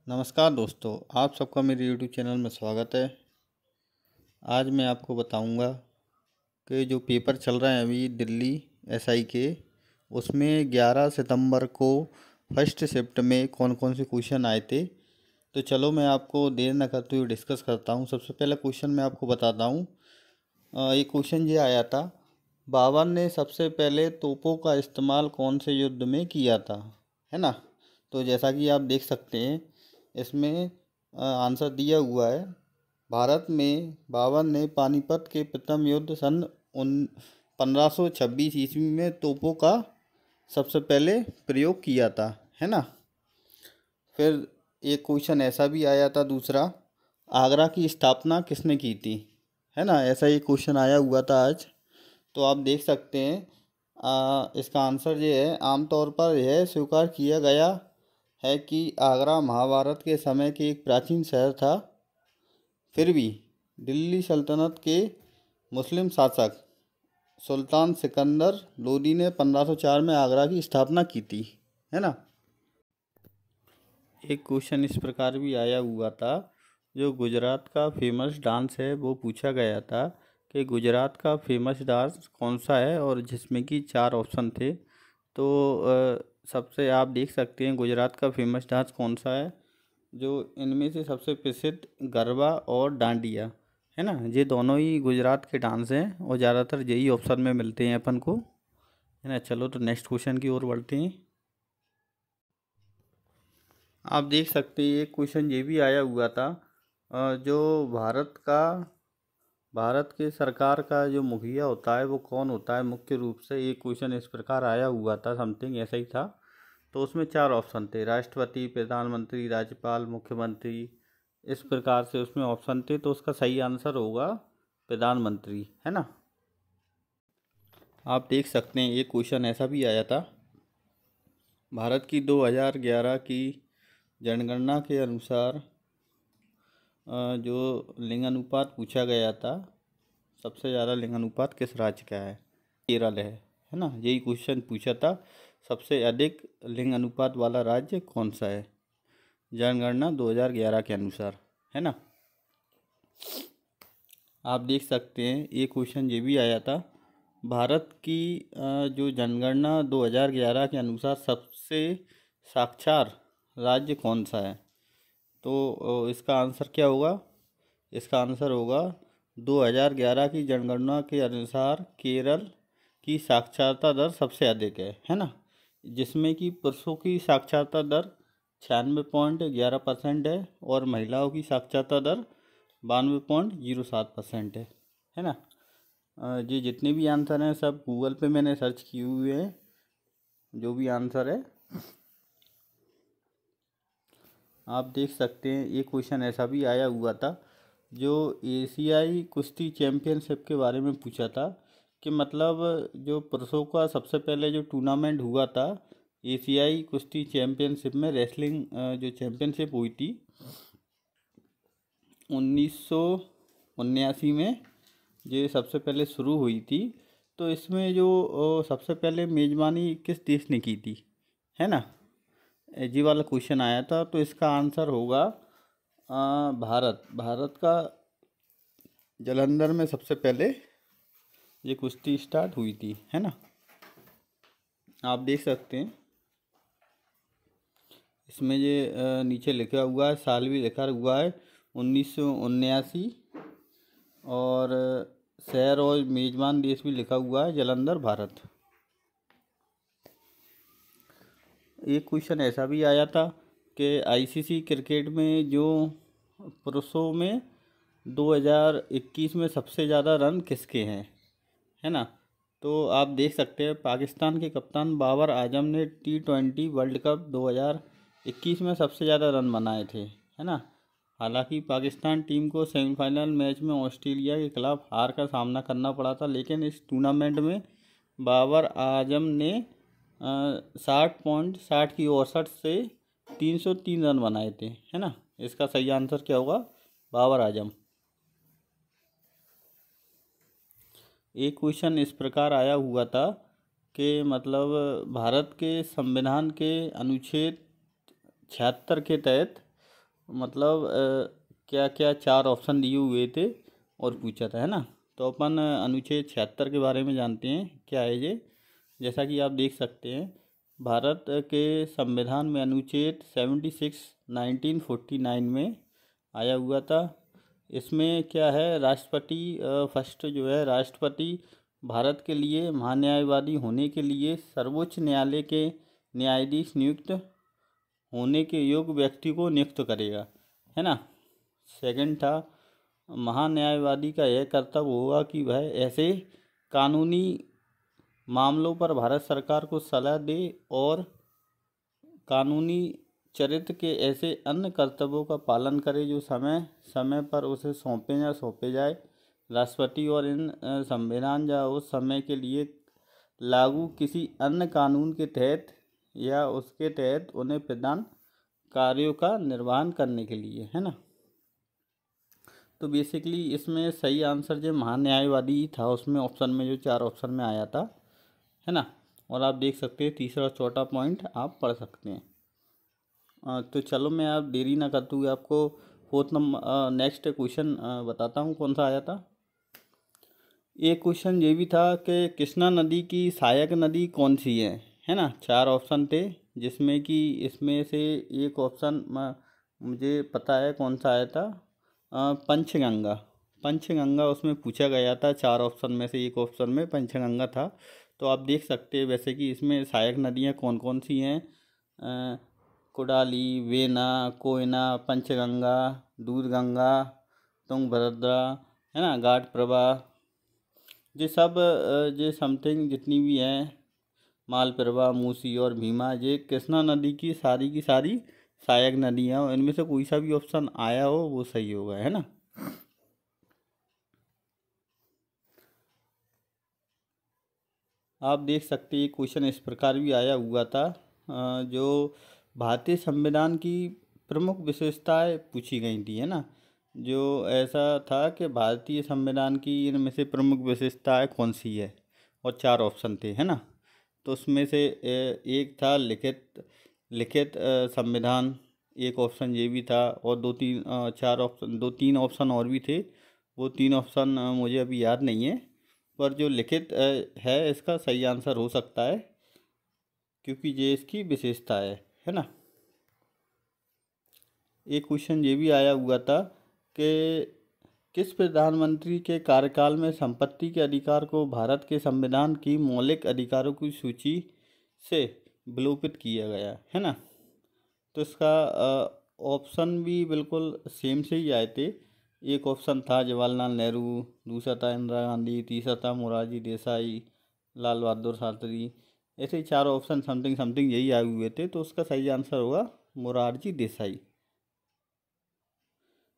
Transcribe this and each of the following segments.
नमस्कार दोस्तों, आप सबका मेरे यूट्यूब चैनल में स्वागत है। आज मैं आपको बताऊंगा कि जो पेपर चल रहे हैं अभी दिल्ली एसआई के, उसमें 11 सितंबर को फर्स्ट शिफ्ट में कौन कौन से क्वेश्चन आए थे। तो चलो मैं आपको देर न करते हुए डिस्कस करता हूं। सबसे पहला क्वेश्चन मैं आपको बताता हूं। ये क्वेश्चन ये आया था, बाबर ने सबसे पहले तोपों का इस्तेमाल कौन से युद्ध में किया था, है ना। तो जैसा कि आप देख सकते हैं, इसमें आंसर दिया हुआ है। भारत में बाबर ने पानीपत के प्रथम युद्ध सन 1526 ईस्वी में तोपों का सबसे पहले प्रयोग किया था, है ना। फिर एक क्वेश्चन ऐसा भी आया था दूसरा, आगरा की स्थापना किसने की थी, है ना। ऐसा एक क्वेश्चन आया हुआ था आज। तो आप देख सकते हैं, इसका आंसर ये है, आमतौर पर यह स्वीकार किया गया है कि आगरा महाभारत के समय के एक प्राचीन शहर था। फिर भी दिल्ली सल्तनत के मुस्लिम शासक सुल्तान सिकंदर लोदी ने 1504 में आगरा की स्थापना की थी, है ना। एक क्वेश्चन इस प्रकार भी आया हुआ था, जो गुजरात का फेमस डांस है वो पूछा गया था कि गुजरात का फेमस डांस कौन सा है, और जिसमें कि 4 ऑप्शन थे। तो सबसे आप देख सकते हैं गुजरात का फेमस डांस कौन सा है। जो इनमें से सबसे प्रसिद्ध गरबा और डांडिया, है ना। ये दोनों ही गुजरात के डांस हैं और ज़्यादातर यही ऑप्शन में मिलते हैं अपन को, है ना। चलो तो नेक्स्ट क्वेश्चन की ओर बढ़ते हैं। आप देख सकते हैं एक क्वेश्चन ये भी आया हुआ था, जो भारत के सरकार का जो मुखिया होता है वो कौन होता है मुख्य रूप से। एक क्वेश्चन इस प्रकार आया हुआ था, समथिंग ऐसा ही था। तो उसमें 4 ऑप्शन थे, राष्ट्रपति, प्रधानमंत्री, राज्यपाल, मुख्यमंत्री। इस प्रकार से उसमें ऑप्शन थे, तो उसका सही आंसर होगा प्रधानमंत्री, है ना। आप देख सकते हैं एक क्वेश्चन ऐसा भी आया था, भारत की 2011 की जनगणना के अनुसार जो लिंग अनुपात पूछा गया था, सबसे ज़्यादा लिंग अनुपात किस राज्य का है। केरल है ना। यही क्वेश्चन पूछा था, सबसे अधिक लिंग अनुपात वाला राज्य कौन सा है जनगणना 2011 के अनुसार, है ना। आप देख सकते हैं एक क्वेश्चन ये भी आया था, भारत की जो जनगणना 2011 के अनुसार सबसे साक्षर राज्य कौन सा है। तो इसका आंसर क्या होगा। इसका आंसर होगा 2011 की जनगणना के अनुसार केरल की साक्षरता दर सबसे अधिक है ना। जिसमें कि पुरुषों की साक्षरता दर 96.11% है और महिलाओं की साक्षरता दर 92.07% है ना। ये जितने भी आंसर हैं सब गूगल पे मैंने सर्च किए हुए हैं, जो भी आंसर है आप देख सकते हैं। एक क्वेश्चन ऐसा भी आया हुआ था, जो एशियाई कुश्ती चैम्पियनशिप के बारे में पूछा था, कि मतलब जो पुरुषों का सबसे पहले जो टूर्नामेंट हुआ था एशियाई कुश्ती चैम्पियनशिप में, रेसलिंग जो चैम्पियनशिप हुई थी 1979 में, ये सबसे पहले शुरू हुई थी। तो इसमें जो सबसे पहले मेज़बानी किस देश ने की थी, है ना। जी वाला क्वेश्चन आया था। तो इसका आंसर होगा भारत का जालंधर में सबसे पहले ये कुश्ती स्टार्ट हुई थी, है ना। आप देख सकते हैं इसमें ये नीचे लिखा हुआ है, साल भी लिखा हुआ है 1979, और शहर और मेज़बान देश भी लिखा हुआ है जालंधर, भारत। एक क्वेश्चन ऐसा भी आया था कि आईसीसी क्रिकेट में जो पुरुषों में 2021 में सबसे ज़्यादा रन किसके हैं, है ना। तो आप देख सकते हैं पाकिस्तान के कप्तान बाबर आजम ने T20 वर्ल्ड कप 2021 में सबसे ज़्यादा रन बनाए थे, है ना। हालांकि पाकिस्तान टीम को सेमीफाइनल मैच में ऑस्ट्रेलिया के खिलाफ हार का सामना करना पड़ा था, लेकिन इस टूर्नामेंट में बाबर आजम ने 60.60 की औसत से 303 रन बनाए थे, है ना। इसका सही आंसर क्या होगा, बाबर आजम। एक क्वेश्चन इस प्रकार आया हुआ था कि मतलब भारत के संविधान के अनुच्छेद 76 के तहत मतलब क्या क्या 4 ऑप्शन दिए हुए थे और पूछा था, है ना। तो अपन अनुच्छेद 76 के बारे में जानते हैं क्या है ये। जैसा कि आप देख सकते हैं, भारत के संविधान में अनुच्छेद 76 1949 में आया हुआ था। इसमें क्या है, राष्ट्रपति फर्स्ट जो है, राष्ट्रपति भारत के लिए महान्यायवादी होने के लिए सर्वोच्च न्यायालय के न्यायाधीश नियुक्त होने के योग्य व्यक्ति को नियुक्त करेगा, है ना। सेकंड था, महान्यायवादी का यह कर्तव्य होगा कि वह ऐसे कानूनी मामलों पर भारत सरकार को सलाह दे और कानूनी चरित्र के ऐसे अन्य कर्तव्यों का पालन करे जो समय समय पर उसे सौंपे जाए। राष्ट्रपति और इन संविधान या उस समय के लिए लागू किसी अन्य कानून के तहत या उसके तहत उन्हें प्रदान कार्यों का निर्वहन करने के लिए, है ना। तो बेसिकली इसमें सही आंसर जो महान्यायवादी था, उसमें ऑप्शन में जो 4 ऑप्शन में आया था, है ना। और आप देख सकते हैं तीसरा और चौथा पॉइंट आप पढ़ सकते हैं। तो चलो मैं आप देरी ना करते हुए आपको फोर्थ नंबर नेक्स्ट क्वेश्चन बताता हूँ कौन सा आया था। एक क्वेश्चन ये भी था कि कृष्णा नदी की सहायक नदी कौन सी है ना। 4 ऑप्शन थे, जिसमें कि इसमें से एक ऑप्शन मुझे पता है कौन सा आया था, पंचगंगा। पंचगंगा उसमें पूछा गया था, 4 ऑप्शन में से एक ऑप्शन में पंचगंगा था। तो आप देख सकते हैं वैसे कि इसमें सहायक नदियाँ कौन कौन सी हैं, कुडाली, वेना, कोयना, पंचगंगा, दूधगंगा, तुंगभद्रा, है ना, घाट प्रभा, ये सब ये समथिंग जितनी भी हैं, मालप्रभा, मूसी और भीमा, ये कृष्णा नदी की सारी सहायक नदियाँ, और इनमें से कोई सा भी ऑप्शन आया हो वो सही होगा, है ना। आप देख सकते हैं क्वेश्चन इस प्रकार भी आया हुआ था, जो भारतीय संविधान की प्रमुख विशेषताएं पूछी गई थी, है ना। जो ऐसा था कि भारतीय संविधान की इनमें से प्रमुख विशेषताएं कौन सी है, और 4 ऑप्शन थे, है ना। तो उसमें से एक था लिखित लिखित संविधान, एक ऑप्शन ये भी था, और 2-3 ऑप्शन और भी थे। वो 3 ऑप्शन मुझे अभी याद नहीं है, पर जो लिखित है इसका सही आंसर हो सकता है, क्योंकि ये इसकी विशेषता है ना। एक क्वेश्चन ये भी आया हुआ था कि किस प्रधानमंत्री के कार्यकाल में संपत्ति के अधिकार को भारत के संविधान की मौलिक अधिकारों की सूची से विलोपित किया गया, है ना। तो इसका ऑप्शन भी बिल्कुल सेम से ही आए थे। एक ऑप्शन था जवाहरलाल नेहरू, दूसरा था इंदिरा गांधी, तीसरा था मोरारजी देसाई, लाल बहादुर शास्त्री। ऐसे ही 4 ऑप्शन समथिंग समथिंग यही आए हुए थे, तो उसका सही आंसर होगा मोरारजी देसाई।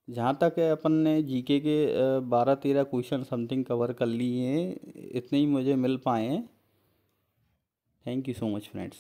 जहाँ तक है अपन ने जीके के 12-13 क्वेश्चन समथिंग कवर कर लिए हैं, इतने ही मुझे मिल पाए हैं। Thank you so much friends.